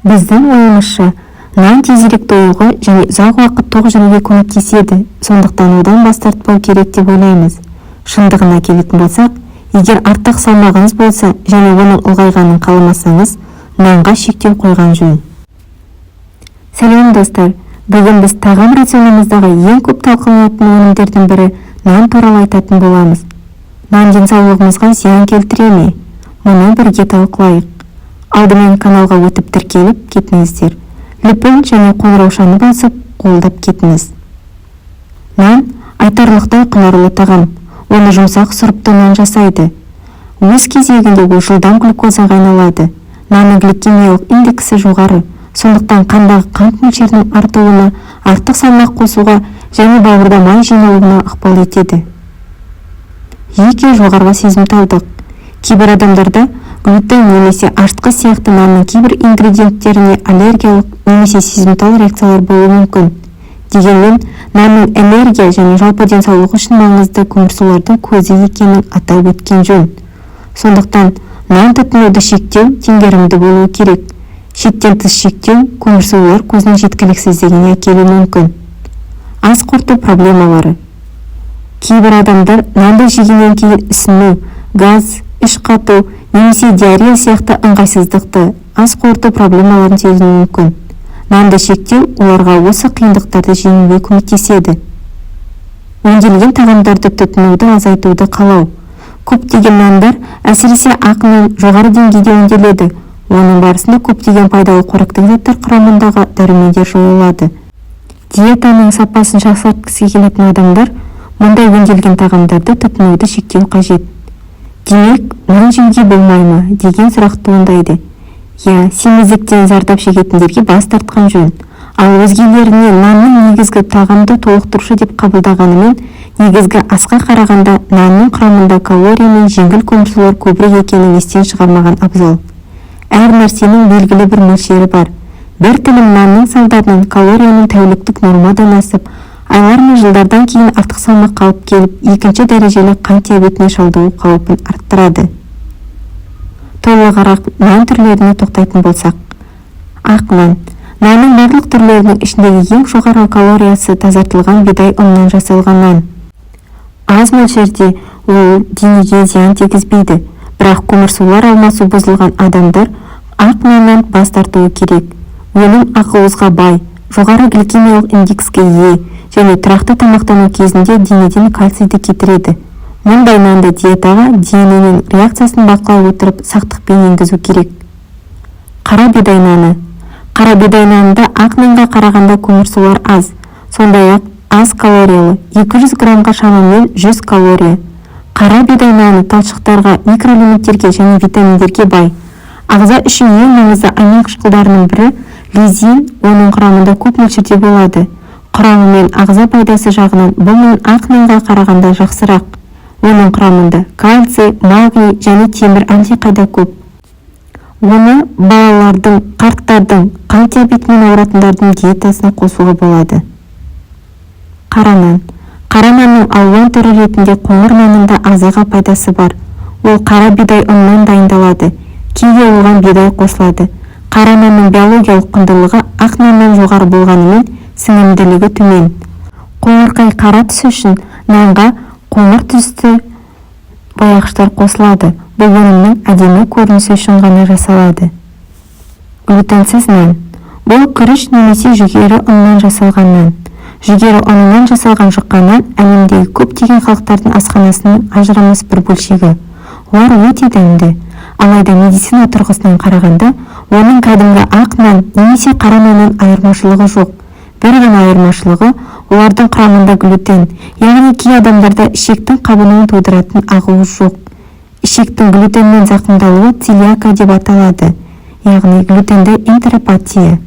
Біздің ойымызша, нан тезірек тойуға және ұзақ уақыт тоқ жүруге көмектеседі, сондықтан одан бас тартпау керек деп ойлаймыз. Шындығына келетін болсақ, егер артық салмағыңыз болса және оның ұлғайғанын қаламасаңыз, нанға шектеу қойған жөн. Сәлем достар, бүгін біз тағам рационымыздағы ең көп талқыланатын өнімдердің бірі нан туралы айтатын боламыз. Нан денсаулығымызға зиян келтіре ме? Мұны бірге талқылайық. Алдымен каналға өтіп тіркеліп кетіңіздер. Лүпіл және қоңыраушаны басып қолдап кетіңіз. Нан айтарлықтай құнарлы тағам. Оны жұмсақ сұрыпты нан жасайды. Өз кезегінде ол жылдам глюкозаға айналады. Нанның гликемиялық индексі жоғары, сондықтан қандағы қант мөлшерінің артуына, артық салмақ қосуға және бауырда май жиналуына ықпал етеді. Жеке жоғарғы сезімталдық. Кейбір адамдарда глютен немесе ашытқы сияқты нанның кейбір ингредиенттеріне аллергиялық немесе сезімтал реакциялар болуы мүмкін. Дегенмен, нанның энергия және жалпы денсаулық үшін маңызды көмірсулардың көзі екенін атап өткен жөн. Сондықтан, нан тұтынуды шектеу теңгерімді болуы керек. Шектен тыс шектеу көмірсулар көзінің жеткіліксіздігіне әкелуі мүмкін. Ас қорыту проблемалары. Кейбір адамдар нанды жегеннен кейін ісіну, газ, іш қату немесе диарея сияқты ыңғайсыздықты, ас қорыту проблемаларын сезінуі мүмкін. Нанды шектеу оларға осы қиындықтарды жеңуге көмектеседі. Өңделген тағамдарды тұтынуды азайтуды қалау. Көптеген нандар, әсіресе ақ нан жоғары деңгейде өңделеді. Оның барысында көптеген пайдалы қоректік заттар құрамындағы дәрумендер жойылады. Диетаның сапасын жақсартқысы келетін адамдар мұндай өңделген тағамдарды тұтынуды шектеу қажет. Демек, нан жеуге болмай ма деген сұрақ туындайды. Семіздіктен зардап шегетіндерге бас тартқан жөн. Ал өзгелеріне нанның негізгі тағамды толықтырушы деп қабылдағанымен, негізгі асқа қарағанда нанның құрамында калория мен жеңіл көмірсулар көбірек екенін естен шығармаған абзал. Әр нәрсенің белгілі бір мөлшері бар. Бір тілім нанның салдарынан калорияның тәуліктік нормадан асып, айлар мен жылдардан кейін артық салмақ алып келіп, екінші дәрежелі қант диабетіне шалдығу қаупін арттырады. Толығырақ нан түрлеріне тоқтайтын болсақ. Ақ нан. Нанның барлық түрлерінің ішіндегі ең жоғары калориясы тазартылған бидай ұнынан жасалған нан. Аз мөлшерде ол денеге зиян тигізбейді, бірақ көмірсулар алмасу бұзылған адамдар ақ наннан бас тартуы керек. Өнім ақуызға бай, жоғары гликемиялық индекске ие және тұрақты тамақтану кезінде денеден кальцийді кетіреді. Мұндай нанды диетаға дененің реакциясын бақылай отырып сақтықпен енгізу керек. Қара бидай наны. Қара бидай нанында ақ нанға қарағанда көмірсулар аз, сондай-ақ аз калориялы, 200 граммға шамамен 100 калория. Қара бидай наны талшықтарға, микроэлементтерге және витаминдерге бай. Ағза үшін ең маңызды амин қышқылдарының бірі лизин, оның құрамында көп мөлшерде болады. Құрамы мен ағза пайдасы жағынан бұл ақ нанға қарағанда жақсырақ. Оның құрамында кальций, магний және темір әлдеқайда көп. Оны балалардың, қарттардың, қант диабетімен ауыратындардың диетасына қосуға болады. Қара нан. Қара нанның алуан түрі ретінде қоңыр нанында ағзаға пайдасы бар. Ол қара бидай ұнынан дайындалады. Кейде оған бидай қосылады. Қара нанның биологиялық құндылығы ақ наннан жоғары болғанымен сіңімділігі төмен. Қоңырқай қара түсі үшін нанға қоңыр түсті бояғыштар қосылады. Бұл өнімнің әдемі көрінісі үшін ғана жасалады. Глютенсіз нан. Бұл күріш немесе жүгері ұнынан жасалған нан. Жүгері ұнынан жасалған жұқа нан әлемдегі көптеген халықтардың асханасының ажырамас бір бөлшегі. Олар өте дәмді. Алайда медицина тұрғысынан қарағанда, оның кәдімгі ақ нан немесе қара наннан айырмашылығы жоқ. Бір ғана айырмашылығы олардың құрамында глютен, яғни кей адамдарда ішектің қабынуын тудыратын ақуыз жоқ. Ішектің глютенмен зақымдалуы целиака деп аталады, яғни глютенді энтеропатия.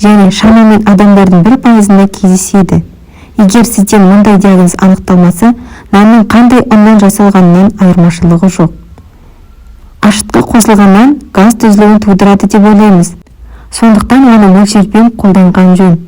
Және шамамен адамдардың 1%-ында кездеседі. Егер сізден мұндай диагноз анықталмаса, нанның қандай ұннан жасалғанынан айырмашылығы жоқ. Ашытқы қосылған нан газ түзілуін тудырады деп ойлаймыз. Сондықтан оны мөлшермен қолданған жөн.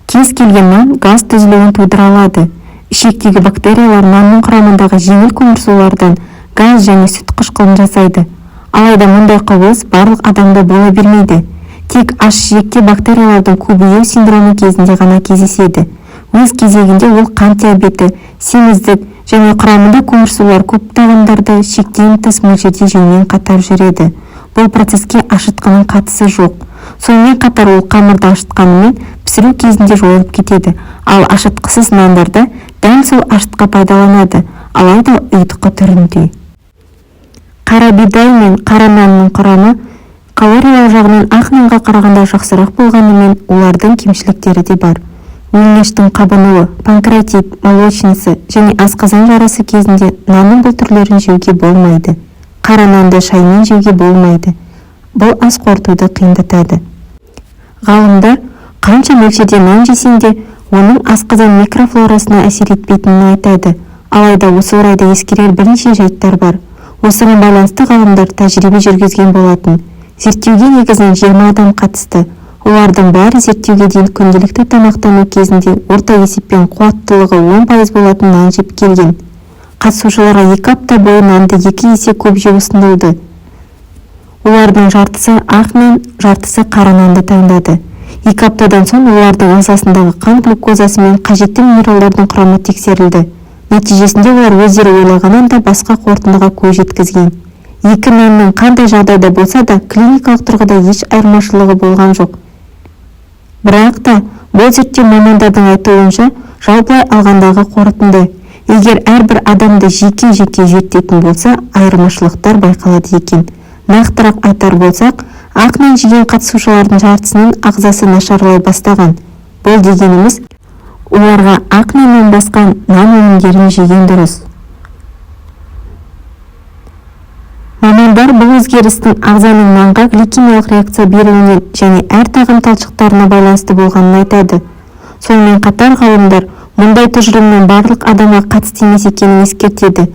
Кез келген нан газ түзілуін тудыра алады. Ішектегі бактериялар нанның құрамындағы жеңіл көмірсулардан газ және сүт қышқылын жасайды. Алайда мұндай құбылыс барлық адамда бола бермейді. Тек ашжекте бактериялардың көбею синдромы кезінде ғана кездеседі. Өз кезегінде ол қант диабеті, семіздік және құрамында көмірсулар көп тағамдарды шектен тыс мөлшерде жеумен қатар жүреді. Бұл процеске ашытқының қатысы жоқ. Сонымен қатар ол қамырды ашытқанымен пісіру кезінде жойылып кетеді, ал ашытқысыз нандарда дәл сол ашытқы пайдаланады, алайда ұйытқы түрінде. Қара бидай мен қара нанның құрамы калориялық жағынан ақ нанға қарағанда жақсырақ болғанымен, олардың кемшіліктері де бар. Өңештің қабынуы, панкреатит, молочница және асқазан жарасы кезінде нанның бұл түрлерін жеуге болмайды. Қара нанды шаймен жеуге болмайды. Бұл ас қорытуды қиындатады. Ғалымдар қанша мөлшерде нан жесең де, оның асқазан микрофлорасына әсер етпейтінін айтады. Алайда осы орайда ескерер бірнеше жайттар бар. Осыған байланысты ғалымдар тәжірибе жүргізген болатын. Зерттеуге негізінен 20 адам қатысты. Олардың бәрі зерттеуге дейін күнделікті тамақтану кезінде орта есеппен қуаттылығы 10% болатын нан жеп келген. Қатысушыларға 2 апта бойы нанды 2 есе көп жеу ұсынылды. Олардың жартысы ақ нан, жартысы қара нанды таңдады. 2 аптадан соң олардың ағзасындағы қан глюкозасы мен қажетті минералдардың құрамы тексерілді. Нәтижесінде олар өздері ойлағаннан да басқа қорытындыға көз жеткізген. 2 нанның қандай жағдайда болса да клиникалық тұрғыда еш айырмашылығы болған жоқ. Бірақ та бұл зерттеу мамандардың айтуынша жалпылай алғандағы қорытынды. Егер әрбір адамды жеке-жеке зерттейтін болса, айырмашылықтар байқалады екен. Нақтырақ айтар болсақ, ақ нан жеген қатысушылардың жартысының ағзасы нашарлай бастаған. Бұл дегеніміз, оларға ақ наннан басқа нан өнімдерін жеген дұрыс. Мамандар бұл өзгерістің ағзаның нанға гликемиялық реакция беруінен және әр тағам талшықтарына байланысты болғанын айтады. Сонымен қатар ғалымдар мұндай тұжырымның барлық адамға қатысты емес екенін ескертеді.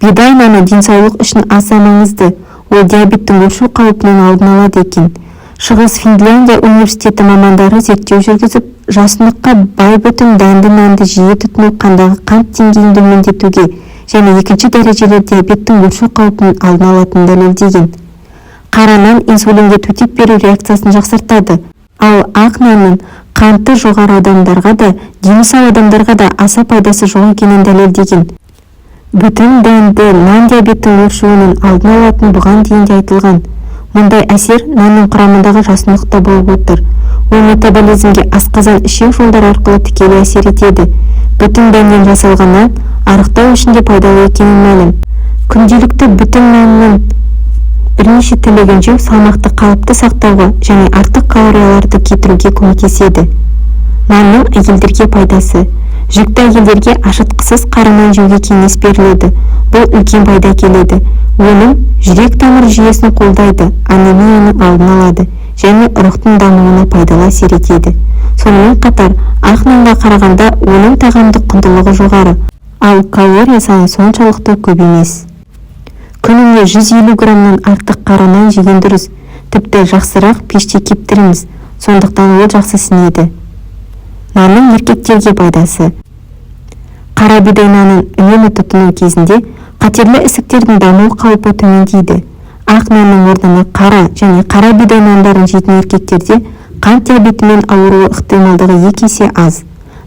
Бидай наны денсаулық үшін аса маңызды. Ол диабеттің өршу қаупінің алдын алады екен. Шығыс Финляндия университеті мамандары зерттеу жүргізіп, жасындыққа бай бүтін дәнді нанды жиі тұтыну қандағы қант деңгейін төмендетуге және екінші дәрежелі диабеттің өршу қаупінің алдын алатынын дәлелдеген. Қара нан инсулинге төтеп беру реакциясын жақсартады, ал ақ нанның қанты жоғары адамдарға да, дені сау адамдарға да аса пайдасы жоқ екенін дәлелдеген. Бүтін дәнді нан диабеттің өршуінің алдын алатын бұған дейін де айтылған. Мұндай әсер нанның құрамындағы жасындықта болып отыр. Ол метаболизмге асқазан ішек жолдары арқылы тікелей әсер етеді. Бүтін дәннен жасалған нан арықтау үшін де пайдалы екенін мәлім. Күнделікті бүтін нанның бірнеше тілігін жеу салмақты қалыпты сақтауға және артық калорияларды кетіруге көмектеседі. Нанның әйелдерге пайдасы. Жүкті әйелдерге ашытқысыз қара нан жеуге кеңес беріледі. Бұл үлкен пайда келеді. Өнім жүрек тамыр жүйесін қолдайды, анемияны алдын алады және ұрықтың дамуына пайдалы әсер етеді. Сонымен қатар, ақ нанға қарағанда оның тағамдық құндылығы жоғары, ал калория саны соншалықты көп емес. Күніне 150 граммнан артық қара нан жеген дұрыс. Тіпті жақсырақ пеште кептіріңіз, сондықтан ол жақсы сінеді. Нанның еркектерге пайдасы. Қара бидай нанын үнемі тұтыну кезінде қатерлі ісіктердің даму қаупі төмендейді. Ақ нанның орнына қара және қара бидай нандарын жейтін еркектерде қант диабетімен ауыру ықтималдығы 2 есе аз.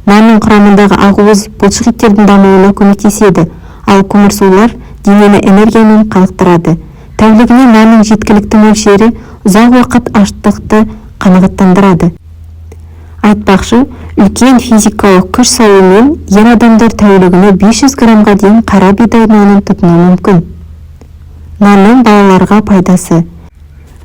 Нанның құрамындағы ақуыз бұлшықеттердің дамуына көмектеседі, ал көмірсулар денені энергиямен қанықтырады. Тәулігіне нанның жеткілікті мөлшері ұзақ уақыт аштықты қанағаттандырады. Айтпақшы, үлкен физикалық күш салуымен ер адамдар тәулігіне 500 граммға дейін қара бидай нанын тұтыну мүмкін. Нанның балаларға пайдасы.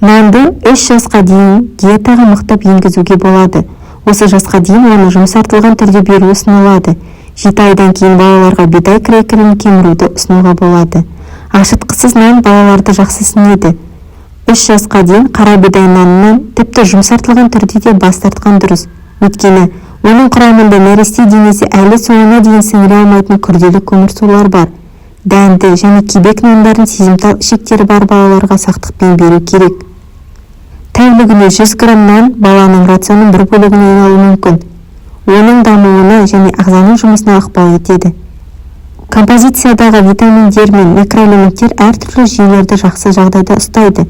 Нанды 3 жасқа дейін диетаға мықтап енгізуге болады. Осы жасқа дейін оны жұмсартылған түрде беру ұсынылады. 7 айдан кейін балаларға бидай крекерін кеміруді ұсынуға болады. Ашытқысыз нан балаларды жақсы сінеді. 3 жасқа дейін қара бидай нанынан тіпті жұмсартылған түрде де бас тартқан дұрыс. Өйткені оның құрамында нәресте денесі әлі соңына дейін сіңіре алмайтын күрделі көмірсулар бар. Дәнді және кебек нандарын сезімтал ішектері бар балаларға сақтықпен беру керек. Тәулігіне 100 грамм нан баланың рационның бір бөлігіне айналуы мүмкін. Оның дамуына және ағзаның жұмысына ықпал етеді. Композициядағы витаминдер мен микроэлементтер әртүрлі жүйелерді жақсы жағдайда ұстайды.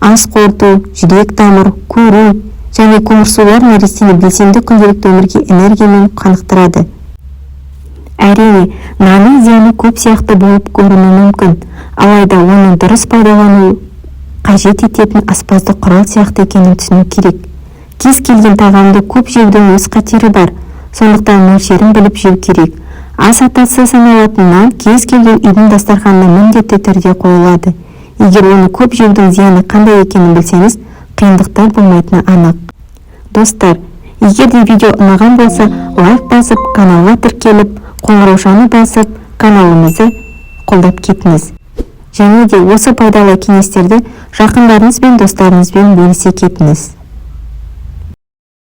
ас қорыту, жүрек тамыр, көру және көмірсулар нәрестені белсенді күнделікті өмірге энергиямен қанықтырады. Әрине, нанның зияны көп сияқты болып көрінуі мүмкін, алайда оны дұрыс пайдалану қажет ететін аспаздық құрал сияқты екенін түсіну керек. Кез келген тағамды көп жеудің өз қатері бар, сондықтан мөлшерін біліп жеу керек. Ас атасы саналатын нан кез келген үйдің дастарханына міндетті түрде қойылады. Егер оны көп жеудің зияны қандай екенін білсеңіз, қиындықтар болмайтыны анық. Достар, егер де видео ұнаған болса, лайк басып, каналға тіркеліп, қоңыраушаны басып, каналымызды қолдап кетіңіз. Және де осы пайдалы кеңестерді жақындарыңыз бен достарыңызбен бөлісе кетіңіз.